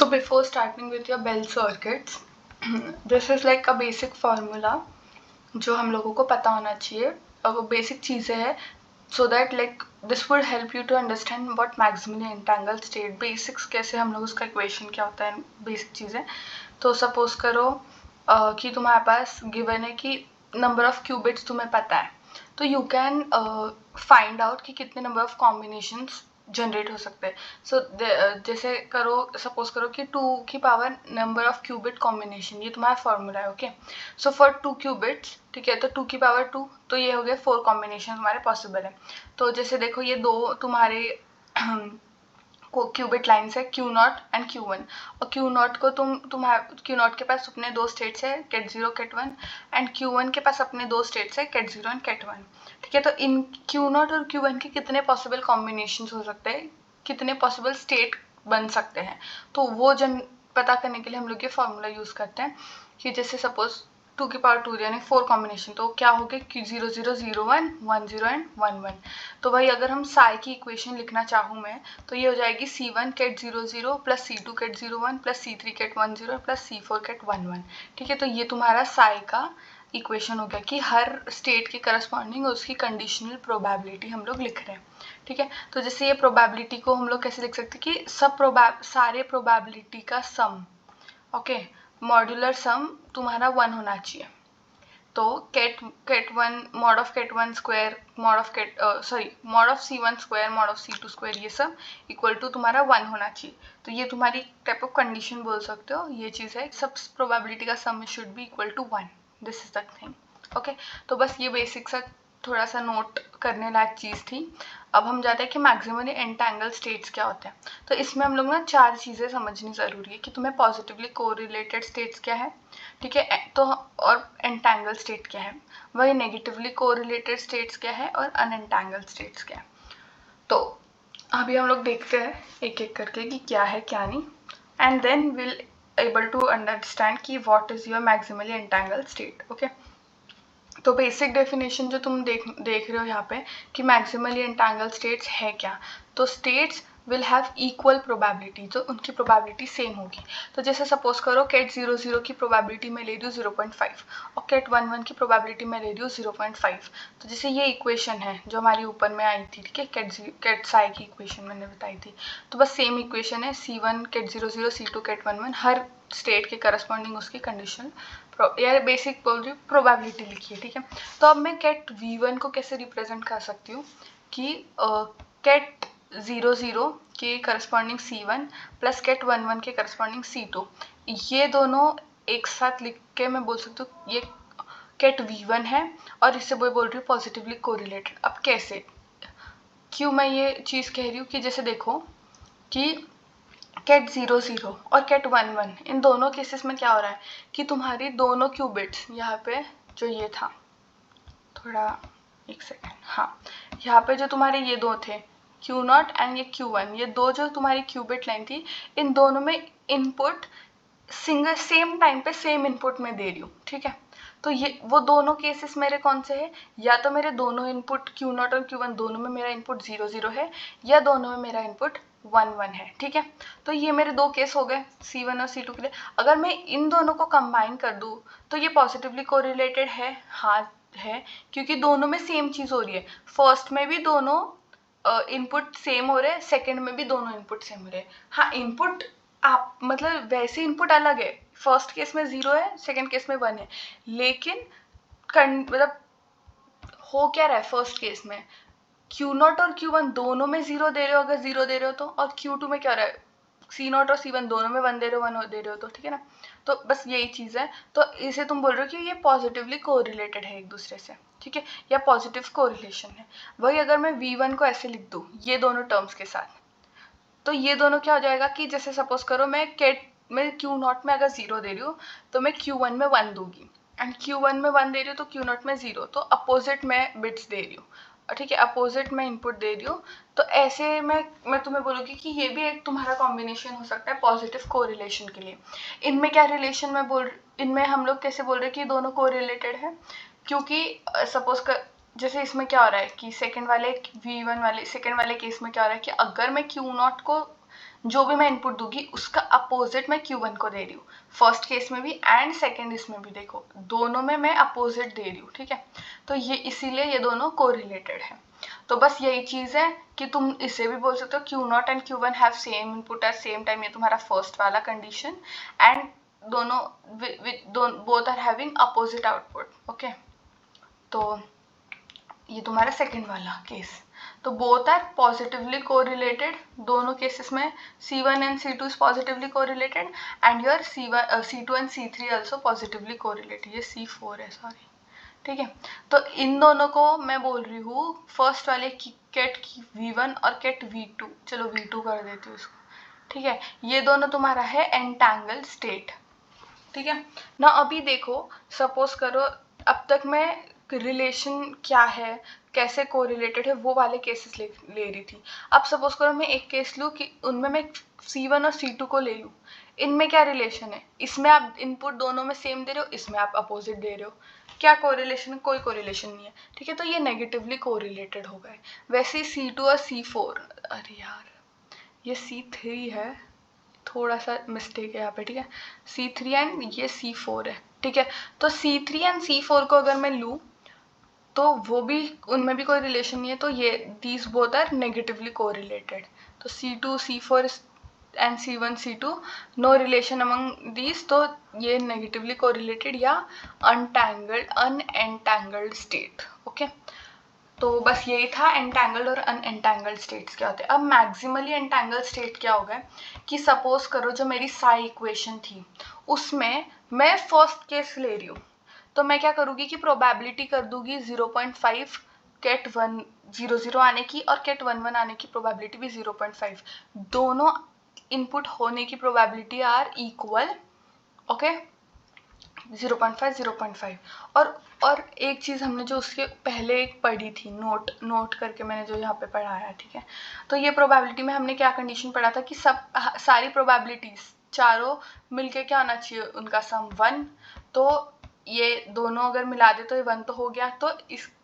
So before starting with your Bell circuits, this is like a basic formula जो हम लोगों को पता होना चाहिए और वो बेसिक चीज़ें हैं so that like this would help you to understand what maximally entangled state basics कैसे हम लोग उसका equation क्या होता है बेसिक चीज़ें. तो सपोज करो कि तुम्हारे पास गिवन है कि नंबर ऑफ क्यूबिट्स तुम्हें पता है तो यू कैन फाइंड आउट कि कितने नंबर ऑफ कॉम्बिनेशंस जनरेट हो सकते हैं. सो जैसे करो सपोज करो कि 2 की power number of qubit combination ये तुम्हारा फॉर्मूला है. ओके सो फॉर 2 क्यूबिट्स ठीक है तो 2 की पावर 2 तो ये हो गया 4 कॉम्बिनेशन तुम्हारे पॉसिबल है. तो जैसे देखो ये दो तुम्हारे क्यूबिट लाइन्स है Q0 एंड Q1 और Q0 को Q0 के पास अपने दो स्टेट्स है ket 0 ket 1 एंड Q1 के पास अपने दो स्टेट्स है ket 0 एंड ket 1. ठीक है तो इन Q0 और Q1 के कितने पॉसिबल कॉम्बिनेशन हो सकते हैं कितने पॉसिबल स्टेट बन सकते हैं तो वो पता करने के लिए हम लोग ये फॉर्मूला यूज करते हैं कि जैसे सपोज 2 की पावर 2 यानी 4 कॉम्बिनेशन तो क्या हो गया कि 0 0 0 1 1 0 एंड 1 1. तो भाई अगर हम साई की इक्वेशन लिखना चाहूँ मैं तो ये हो जाएगी C1 ket 0 0 plus C2 ket 0 1 plus C3 ket 1 0 plus C4 ket 1 1. ठीक है तो ये तुम्हारा साई का इक्वेशन हो गया कि हर स्टेट के करस्पॉन्डिंग उसकी कंडीशनल प्रोबेबिलिटी हम लोग लिख रहे हैं. ठीक है तो जैसे ये प्रोबेबिलिटी को हम लोग कैसे लिख सकते हैं कि सारे प्रोबेबिलिटी का सम ओके मॉड्यूलर सम तुम्हारा 1 होना चाहिए. तो ket 1 mod of ket 1 square mod of mod of C1 square mod of C2 square ये सब इक्वल टू तुम्हारा 1 होना चाहिए. तो ये तुम्हारी टाइप ऑफ कंडीशन बोल सकते हो ये चीज़ है सब प्रोबेबिलिटी का sum should be equal to 1. This is the thing. Okay तो बस ये बेसिक सा थोड़ा सा नोट करने लायक चीज़ थी. अब हम जाते हैं कि मैक्सिमली एंटैंगल स्टेट्स क्या होते हैं. तो इसमें हम लोग ना 4 चीज़ें समझनी ज़रूरी है कि तुम्हें पॉजिटिवली कोरिलेटेड स्टेट्स क्या है ठीक है तो और एंटैंगल स्टेट क्या है वही नेगेटिवली कोरिलेटेड स्टेट्स क्या है और अनएंटैंगल स्टेट्स क्या है. तो अभी हम लोग देखते हैं एक एक करके कि क्या है क्या नहीं and then will able to understand कि what is your maximally entangle state. Okay तो बेसिक डेफिनेशन जो तुम देख रहे हो यहाँ पे कि मैक्सिमली एंटैंगल स्टेट्स है क्या तो states will have equal probability तो उनकी प्रोबेबिलिटी सेम होगी. तो जैसे सपोज करो ket 0 0 की प्रोबेबिलिटी मैं ले रही हूँ 0.5 और ket 1 1 की प्रोबेबिलिटी मैं ले रही हूँ 0.5. तो जैसे ये इक्वेशन है जो हमारी ऊपर में आई थी ठीक है ket साई की इक्वेशन मैंने बताई थी तो बस सेम इक्वेशन है C1 ket 0 0 C2 ket 1 1 हर स्टेट के करस्पॉन्डिंग उसकी कंडीशन यार बेसिक बोल रही हूँ प्रोबेबिलिटी लिखी है. ठीक है तो अब मैं ket V1 को कैसे रिप्रेजेंट कर सकती हूँ कि ket 0 0 के करस्पॉन्डिंग C1 प्लस ket 1 1 के करस्पॉन्डिंग C2 ये दोनों एक साथ लिख के मैं बोल सकती हूँ ये ket V1 है और इससे बोल रही हूँ पॉजिटिवली कोरिलेटेड. अब कैसे क्यों मैं ये चीज़ कह रही हूँ कि जैसे देखो कि ket 0 0 और ket 1 1 इन दोनों केसेस में क्या हो रहा है कि तुम्हारी दोनों क्यूबिट्स यहाँ पे जो ये था थोड़ा एक सेकेंड हाँ यहाँ पे जो तुम्हारे ये दो थे Q0 एंड ये Q1 ये दो जो तुम्हारी क्यूबिट लाइन थी इन दोनों में इनपुट सिंगल सेम टाइम पे सेम इनपुट में दे रही हूँ. ठीक है तो ये वो दोनों केसेस मेरे कौन से हैं या तो मेरे दोनों इनपुट Q0 और Q1 दोनों में मेरा इनपुट 0 0 है या दोनों में मेरा इनपुट 1 1 है. ठीक है तो ये मेरे दो केस हो गए C1 और C2 के लिए. अगर मैं इन दोनों को कंबाइन कर दूँ तो ये पॉजिटिवली कोरिलेटेड है हाँ है क्योंकि दोनों में सेम चीज़ हो रही है. फर्स्ट में भी दोनों इनपुट सेम हो रहे हैं सेकेंड में भी दोनों इनपुट सेम हो रहे हैं. हाँ इनपुट आप मतलब वैसे इनपुट अलग है फर्स्ट केस में 0 है सेकेंड केस में 1 है लेकिन मतलब हो क्या रहा है फर्स्ट केस में Q0 और Q1 दोनों में 0 दे रहे हो अगर 0 दे रहे हो तो और Q2 में क्या हो रहा है C0 और C1 दोनों में 1 दे रहे हो 1 दे रहे हो तो ठीक है ना. तो बस यही चीज़ है तो इसे तुम बोल रहे हो कि ये पॉजिटिवली कोरिलेटेड है एक दूसरे से. ठीक है या पॉजिटिव कोरिलेशन है. वही अगर मैं V1 को ऐसे लिख दूँ ये दोनों टर्म्स के साथ तो ये दोनों क्या हो जाएगा कि जैसे सपोज करो मैं Q0 में अगर 0 दे रही हूँ तो मैं Q1 में 1 दूंगी एंड Q1 में 1 दे रही हूँ तो Q0 में 0 तो अपोजिट में बिट्स दे रही हूँ. ठीक है अपोजिट में इनपुट दे रही हूँ तो ऐसे मैं तुम्हें बोलूँगी कि ये भी एक तुम्हारा कॉम्बिनेशन हो सकता है पॉजिटिव कोरिलेशन के लिए. इनमें क्या रिलेशन में इनमें हम लोग कैसे बोल रहे हैं कि दोनों कोरिलेटेड है क्योंकि सपोज कर जैसे इसमें क्या हो रहा है कि सेकंड वाले केस में क्या हो रहा है कि अगर मैं Q0 को जो भी मैं इनपुट दूंगी उसका अपोजिट मैं Q1 को दे रही हूँ, फर्स्ट केस में भी एंड सेकेंड इसमें भी। देखो दोनों में मैं अपोजिट दे रही हूँ, ठीक है। तो ये इसीलिए ये दोनों कोरिलेटेड है। तो बस यही चीज है कि तुम इसे भी बोल सकते हो Q0 and Q1 have same input at same time, ये तुम्हारा फर्स्ट वाला कंडीशन, एंड दोनों both are having opposite output, okay. तो ये तुम्हारा सेकंड वाला केस। तो बोथ आर पॉजिटिवली कोरिलेटेड, दोनों केसेस में C1 and C2 is positively correlated and your C2 and C3 also positively correlated. ये C4 है, सॉरी, ठीक है। तो इन दोनों को मैं बोल रही हूँ फर्स्ट वाले की केट V1 और केट V2, चलो V2 कर देती हूँ इसको, ठीक है। ये दोनों तुम्हारा है एंटैंगल स्टेट, ठीक है ना। अभी देखो सपोज करो, अब तक मैं रिलेशन क्या है, कैसे कोरिलेटेड है, वो वाले केसेस ले रही थी। अब सपोज करो मैं एक केस लूँ कि उनमें मैं C1 और C2 को ले लूँ, इनमें क्या रिलेशन है, इसमें आप इनपुट दोनों में सेम दे रहे हो, इसमें आप अपोजिट दे रहे हो, क्या कोरिलेशन है, कोई कोरिलेशन नहीं है, ठीक है। तो ये नेगेटिवली कोरिलेटेड हो गए। वैसे ही C2 और C4, अरे यार ये C3 है, थोड़ा सा मिस्टेक है यहाँ पे, ठीक है। C3 एंड ये C4 है, ठीक है। तो C3 एंड C4 को अगर मैं लूँ तो वो भी, उनमें भी कोई रिलेशन नहीं है, तो ये these both are negatively correlated. तो C2 C4 and C1 C2 no relation among these, तो ये नेगेटिवली कोरिलेटेड या अनएंटैंगल्ड स्टेट, ओके। तो बस यही था एंटैंगल्ड और अनएंटैंगल्ड स्टेट्स क्या होते हैं। अब मैक्सिमली एंटैंगल्ड स्टेट क्या होगा कि सपोज करो जो मेरी साई इक्वेशन थी उसमें मैं फर्स्ट केस ले रही हूँ, तो मैं क्या करूँगी कि प्रोबेबिलिटी कर दूंगी 0.5 केट 1 0 0 आने की और केट 1 1 आने की प्रोबेबिलिटी भी 0.5, दोनों इनपुट होने की प्रोबेबिलिटी आर इक्वल, ओके, 0.5 0.5। और एक चीज़ हमने जो उसके पहले एक पढ़ी थी, नोट करके मैंने जो यहाँ पे पढ़ाया, ठीक है। तो ये प्रोबेबिलिटी में हमने क्या कंडीशन पढ़ा था कि सारी प्रोबेबिलिटीज चारों मिलके क्या आना चाहिए, उनका सम 1। तो ये दोनों अगर मिला दे तो ये 1 तो हो गया। तो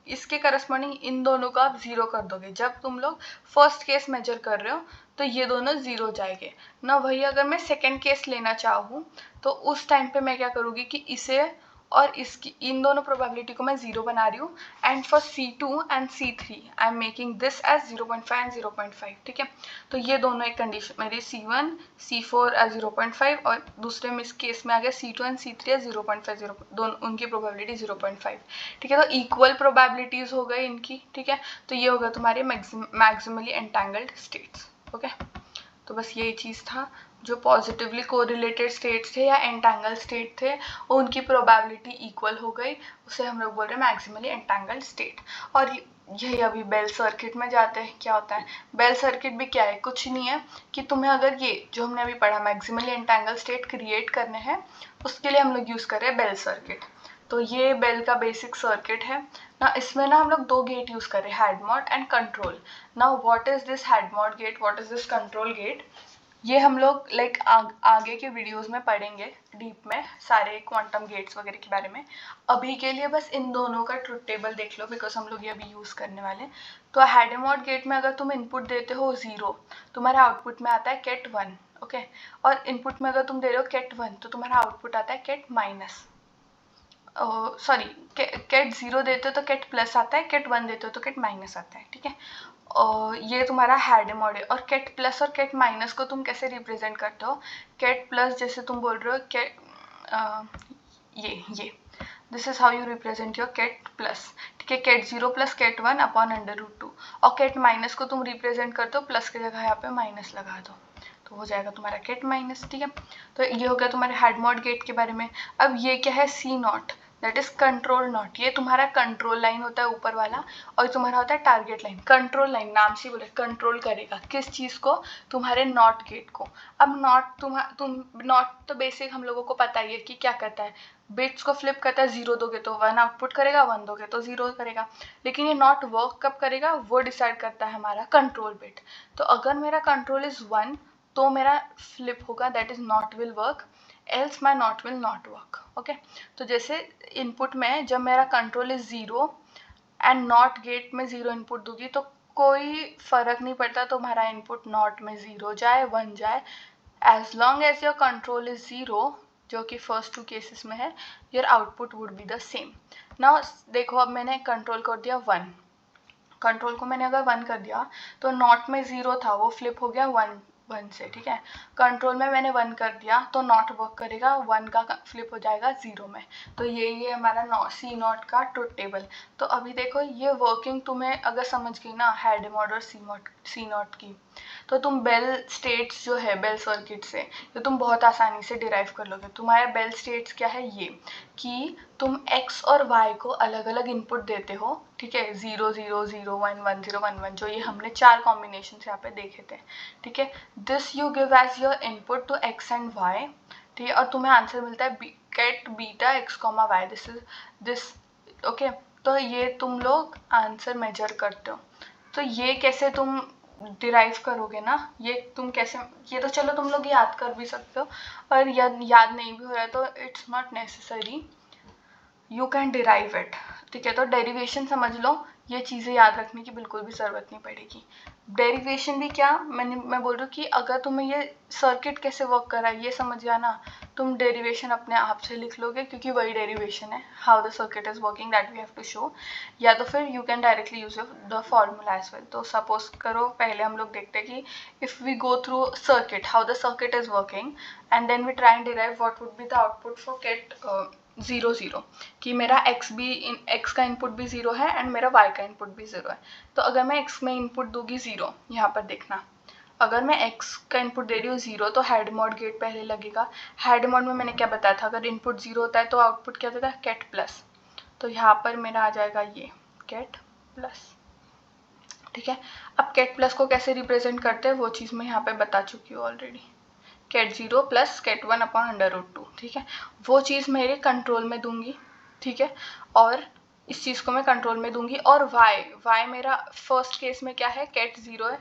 इसके करस्पॉन्डिंग इन दोनों को आप 0 कर दोगे। जब तुम लोग फर्स्ट केस मेजर कर रहे हो तो ये दोनों 0 जाएंगे ना। वही अगर मैं सेकेंड केस लेना चाहूँ तो उस टाइम पे मैं क्या करूँगी कि इसे और इसकी इन दोनों प्रोबेबिलिटी को मैं 0 बना रही हूँ, and for C2 and C3 I am making this as 0.5 and 0.5, ठीक है। तो ये दोनों एक कंडीशन मेरी C1 C4 एज 0.5 और दूसरे में इस केस में आ गया C2 एंड C3 एज 0.5, दोनों उनकी प्रोबेबिलिटी 0.5, ठीक है। तो इक्वल प्रोबेबिलिटीज हो गई इनकी, ठीक है। तो ये होगा तुम्हारे मैक्सिमली एंटैंगल्ड स्टेट्स, ओके। तो बस यही चीज़ था, जो पॉजिटिवली कोरिलेटेड स्टेट्स थे या एंटैंगल स्टेट थे उनकी प्रोबेबिलिटी इक्वल हो गई, उसे हम लोग बोल रहे हैं मैक्सिमली एंटैंगल स्टेट। और यही अभी बेल सर्किट में जाते हैं, क्या होता है बेल सर्किट भी, क्या है, कुछ नहीं है कि तुम्हें अगर ये जो हमने अभी पढ़ा मैक्सिमली एंटैंगल स्टेट क्रिएट करने हैं उसके लिए हम लोग यूज़ कर रहे हैं बेल सर्किट। तो ये बेल का बेसिक सर्किट है ना। इसमें ना हम लोग दो गेट यूज़ कर रहे हैं, Hadamard and control. Now what is this Hadamard gate, what is this control gate, ये हम लोग लाइक आगे के वीडियोस में पढ़ेंगे डीप में सारे क्वांटम गेट्स वगैरह के बारे में। अभी के लिए बस इन दोनों का ट्रुथ टेबल देख लो बिकॉज हम लोग ये अभी यूज़ करने वाले हैं। तो हेड मॉड गेट में अगर तुम इनपुट देते हो 0, तुम्हारा आउटपुट में आता है केट 1, ओके। और इनपुट में अगर तुम दे रहे हो केट 1 तो तुम्हारा आउटपुट आता है केट माइनस, सॉरी केट 0 देते हो तो केट प्लस आता है, केट 1 देते हो तो केट माइनस आता है, ठीक है। ये तुम्हारा हेड मॉड है। और केट प्लस और केट माइनस को तुम कैसे रिप्रेजेंट करते हो, केट प्लस जैसे तुम बोल रहे हो ये this is how you represent your ket plus, ठीक है। Ket 0 plus ket 1 upon √2। और केट माइनस को तुम रिप्रेजेंट करते हो प्लस की जगह यहाँ पे माइनस लगा दो तो हो जाएगा तुम्हारा केट माइनस, ठीक है। तो ये हो गया तुम्हारे हेड मॉड गेट के बारे में। अब ये क्या है, C0, that is control not. ये तुम्हारा कंट्रोल लाइन होता है ऊपर वाला और तुम्हारा होता है टारगेट लाइन। कंट्रोल लाइन नाम से बोले कंट्रोल करेगा किस चीज़ को, तुम्हारे नॉट गेट को। अब नॉट तुम नॉट तो बेसिक हम लोगों को पता ही है कि क्या करता है, बिट्स को फ्लिप करता है। 0 दोगे तो 1 आउटपुट करेगा, 1 दोगे तो 0 करेगा। लेकिन ये नॉट वर्क कब करेगा वो डिसाइड करता है हमारा कंट्रोल बिट। तो अगर मेरा कंट्रोल इज 1 तो मेरा फ्लिप होगा, that is not will work, else my not will not work, okay. तो जैसे इनपुट में जब मेरा control is 0 and not gate में 0 इनपुट दूंगी तो कोई फर्क नहीं पड़ता तुम्हारा इनपुट नॉट में 0 जाए 1 जाए, as long as your control is 0, जो कि फर्स्ट 2 केसेस में है, your output would be the same. Now देखो, अब मैंने कंट्रोल कर दिया 1, कंट्रोल को मैंने अगर 1 कर दिया तो नॉट में 0 था वो फ्लिप हो गया 1 से, ठीक है। कंट्रोल में मैंने 1 कर दिया तो नॉट वर्क करेगा, 1 का फ्लिप हो जाएगा 0 में। तो ये हमारा सी नॉट का ट्रुथ टेबल। तो अभी देखो ये वर्किंग तुम्हें अगर समझ गई ना हैड मॉड और सी नॉट की, तो तुम बेल स्टेट्स जो है बेल सर्किट से, तो तुम बहुत आसानी से डिराइव कर लोगे। तुम्हारे बेल स्टेट्स क्या है, ये कि तुम x और y को अलग अलग इनपुट देते हो, ठीक है, 0 0 0 1 1 0 1 1, जो ये हमने 4 कॉम्बिनेशन यहाँ पे देखे थे, ठीक है। This you give as your input to x and y, ठीक है, और तुम्हें आंसर मिलता है gate beta x, y, this okay. तो ये तुम लोग आंसर मेजर करते हो। तो ये कैसे तुम डिराइव करोगे ना, ये तुम कैसे, ये तो चलो तुम लोग याद कर भी सकते हो, और याद नहीं भी हो रहा है तो it's not necessary, you can derive it, ठीक है। तो डेरिवेशन समझ लो, ये चीज़ें याद रखने की बिल्कुल भी ज़रूरत नहीं पड़ेगी। डेरिवेशन भी क्या, मैं बोल रही हूँ कि अगर तुम्हें ये सर्किट कैसे वर्क कर रहा है ये समझ गया ना, तुम डेरिवेशन अपने आप से लिख लोगे, क्योंकि वही डेरिवेशन है, how the circuit is working that we have to show. या तो फिर you can directly use the formula as well. तो सपोज करो पहले हम लोग देखते हैं कि if we go through circuit, how the circuit is working, and then we try and derive what would be the output for gate 0 0, कि मेरा x का इनपुट भी 0 है एंड मेरा y का इनपुट भी 0 है। तो अगर मैं x में इनपुट दूंगी 0, यहाँ पर देखना, अगर मैं x का इनपुट दे रही हूँ 0 तो हेड मॉड गेट पहले लगेगा। हेड मॉड में मैंने क्या बताया था, अगर इनपुट 0 होता है तो आउटपुट क्या देता है, कैट प्लस। तो यहाँ पर मेरा आ जाएगा ये कैट प्लस, ठीक है। अब कैट प्लस को कैसे रिप्रेजेंट करते हैं वो चीज़ मैं यहाँ पे बता चुकी हूँ already, ket 0 plus ket 1 upon √2, ठीक है। वो चीज़ मेरे कंट्रोल में दूंगी, ठीक है, और इस चीज़ को मैं कंट्रोल में दूंगी। और y मेरा फर्स्ट केस में क्या है, कैट 0 है,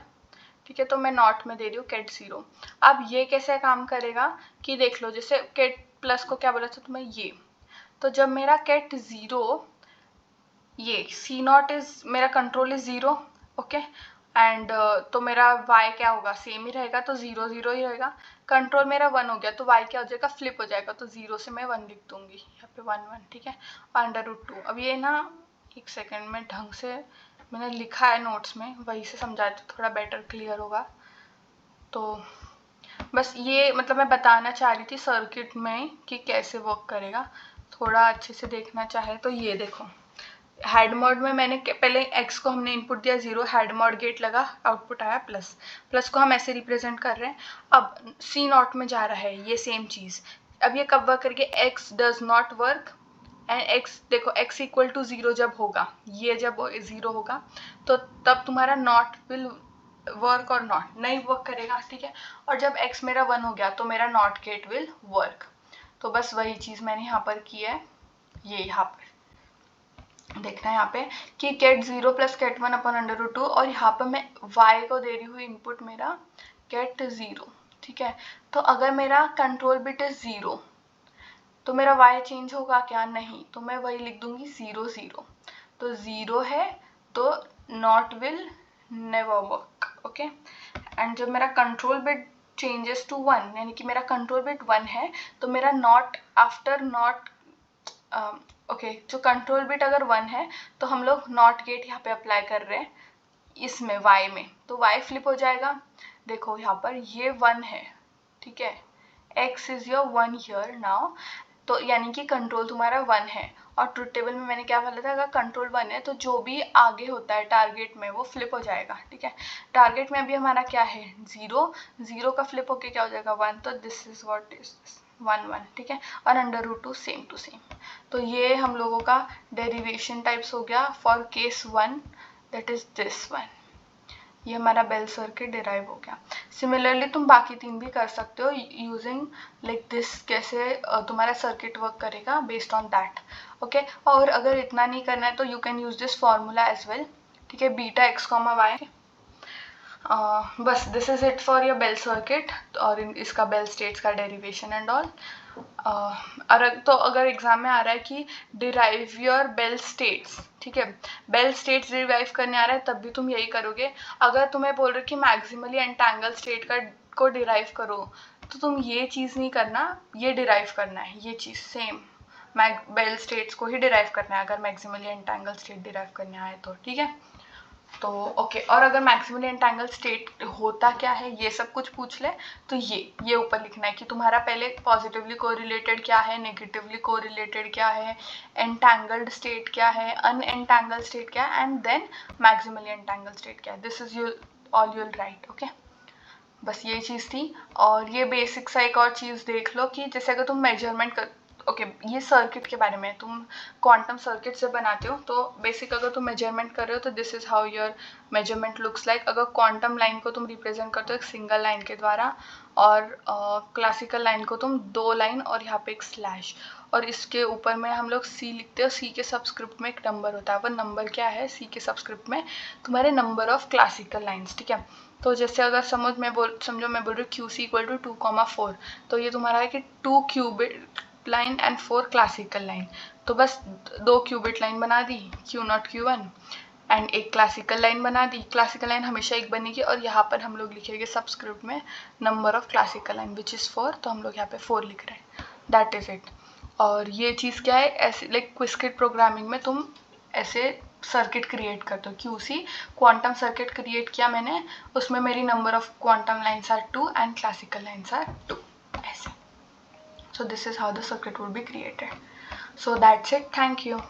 ठीक है, तो मैं नॉट में दे रही हूँ कैट 0। अब ये कैसे काम करेगा कि देख लो, जैसे कैट प्लस को क्या बोला था तुम्हें, ये, तो जब मेरा कैट 0, ये सी नॉट इज मेरा कंट्रोल इज 0, ओके, एंड तो मेरा y क्या होगा, सेम ही रहेगा, तो 0 0 ही रहेगा। कंट्रोल मेरा 1 हो गया तो y क्या हो जाएगा, फ्लिप हो जाएगा, तो 0 से मैं 1 लिख दूंगी यहाँ पे 1 1, ठीक है, √2। अब ये ना एक सेकेंड में ढंग से मैंने लिखा है नोट्स में, वही से समझाए तो थोड़ा बेटर क्लियर होगा। तो बस ये मतलब मैं बताना चाह रही थी सर्किट में कि कैसे वर्क करेगा, थोड़ा अच्छे से देखना चाहे तो ये देखो, हेड मोड में मैंने पहले x को हमने इनपुट दिया 0, हेड मोड गेट लगा, आउटपुट आया प्लस, प्लस को हम ऐसे रिप्रेजेंट कर रहे हैं। अब सी नॉट में जा रहा है ये सेम चीज़, अब ये कब वर्क करके, x does not work and x, देखो x इक्वल टू 0 जब होगा, ये जब 0 होगा तो तब तुम्हारा नॉट विल वर्क और नॉट नहीं वर्क करेगा, ठीक है। और जब x मेरा 1 हो गया तो मेरा नॉट गेट विल वर्क। तो बस वही चीज़ मैंने यहाँ पर की है, ये यहाँ पर देखना है यहाँ पे कि कैट 0 प्लस कैट 1 अपॉन √2, और यहाँ पर मैं y को दे रही हूँ इनपुट मेरा कैट 0, ठीक है। तो अगर मेरा कंट्रोल बिट इज 0 तो मेरा y चेंज होगा क्या, नहीं, तो मैं वही लिख दूंगी 0 0, तो 0 है तो not will never work, okay. And जब मेरा कंट्रोल बिट चेंजेस टू 1, यानी कि मेरा कंट्रोल बिट 1 है तो मेरा नॉट आफ्टर नॉट, ओके, जो कंट्रोल बिट अगर 1 है तो हम लोग नॉट गेट यहाँ पे अप्लाई कर रहे हैं इसमें y में, तो y फ्लिप हो जाएगा। देखो यहाँ पर ये 1 है, ठीक है, x is your 1 here now, तो यानी कि कंट्रोल तुम्हारा 1 है। और ट्रुथ टेबल में मैंने क्या बोला था, अगर कंट्रोल 1 है तो जो भी आगे होता है टारगेट में वो फ्लिप हो जाएगा, ठीक है। टारगेट में अभी हमारा क्या है, 0 0 का फ्लिप होके क्या हो जाएगा 1, तो दिस इज व्हाट इज 1 1, ठीक है, और √2 सेम टू सेम। तो ये हम लोगों का डेरिवेशन टाइप्स हो गया for case 1, that is this one, ये हमारा बेल सर्किट डिराइव हो गया। सिमिलरली तुम बाकी 3 भी कर सकते हो यूजिंग लाइक दिस, कैसे तुम्हारा सर्किट वर्क करेगा बेस्ड ऑन दैट, ओके। और अगर इतना नहीं करना है तो you can use this formula as well, ठीक है, बीटा x, y। बस this is it for your Bell circuit और इसका बेल स्टेट्स का डेरिवेशन एंड ऑल। तो अगर एग्जाम में आ रहा है कि डिराइव योर बेल स्टेट्स, ठीक है, बेल स्टेट्स डिराइव करने आ रहा है तब भी तुम यही करोगे। अगर तुम्हें बोल रहे कि मैक्सिमली एंटेंगल स्टेट को डिराइव करो तो तुम ये चीज़ नहीं करना, ये डिराइव करना है, ये चीज़ सेम बेल स्टेट्स को ही डिराइव करना है अगर मैक्सिमली एंटेंगल स्टेट डिराइव करने आए तो, ठीक है। तो ओके, और अगर मैक्सिमली एंटेंगल स्टेट होता क्या है ये सब कुछ पूछ ले तो ये ऊपर लिखना है कि तुम्हारा पहले पॉजिटिवली कोरिलेटेड क्या है, नेगेटिवली कोरिलेटेड क्या है, एंटेंगल्ड स्टेट क्या है, अनएंटेंगल्ड स्टेट क्या है, and then maximally entangle state क्या है। This is your all you'll right, okay. बस ये चीज़ थी। और ये बेसिक सा एक और चीज़ देख लो कि जैसे अगर तुम मेजरमेंट कर, ओके ये सर्किट के बारे में, तुम क्वांटम सर्किट से बनाते हो तो बेसिक अगर तुम मेजरमेंट कर रहे हो तो this is how your measurement looks like. अगर क्वांटम लाइन को तुम रिप्रेजेंट करते हो एक सिंगल लाइन के द्वारा और क्लासिकल लाइन को तुम 2 लाइन और यहाँ पे एक स्लैश, और इसके ऊपर में हम लोग सी लिखते हो। सी के सबस्क्रिप्ट में एक नंबर होता है, वो नंबर क्या है, सी के सबस्क्रिप्ट में तुम्हारे नंबर ऑफ क्लासिकल लाइन्स, ठीक है। तो जैसे अगर समझो मैं बोल रही हूँ क्यू सी इक्वल टू 2,4, तो ये तुम्हारा है कि 2 qubit line and 4 classical line. तो बस 2 क्यूबिट लाइन बना दी Q0 Q1 एंड एक क्लासिकल लाइन बना दी। क्लासिकल लाइन हमेशा एक बनेगी और यहाँ पर हम लोग लिखेंगे सबस्क्रिप्ट में number of classical line which is 4, तो हम लोग यहाँ पे 4 लिख रहे हैं, दैट इज़ इट। और ये चीज़ क्या है, ऐसे लाइक क्विस्किट प्रोग्रामिंग में तुम ऐसे सर्किट क्रिएट करते हो। क्यूसी क्वांटम सर्किट क्रिएट किया मैंने, उसमें मेरी number of quantum lines are 2 and classical lines are 2, ऐसे। So this is how the circuit would be created. So that's it. Thank you.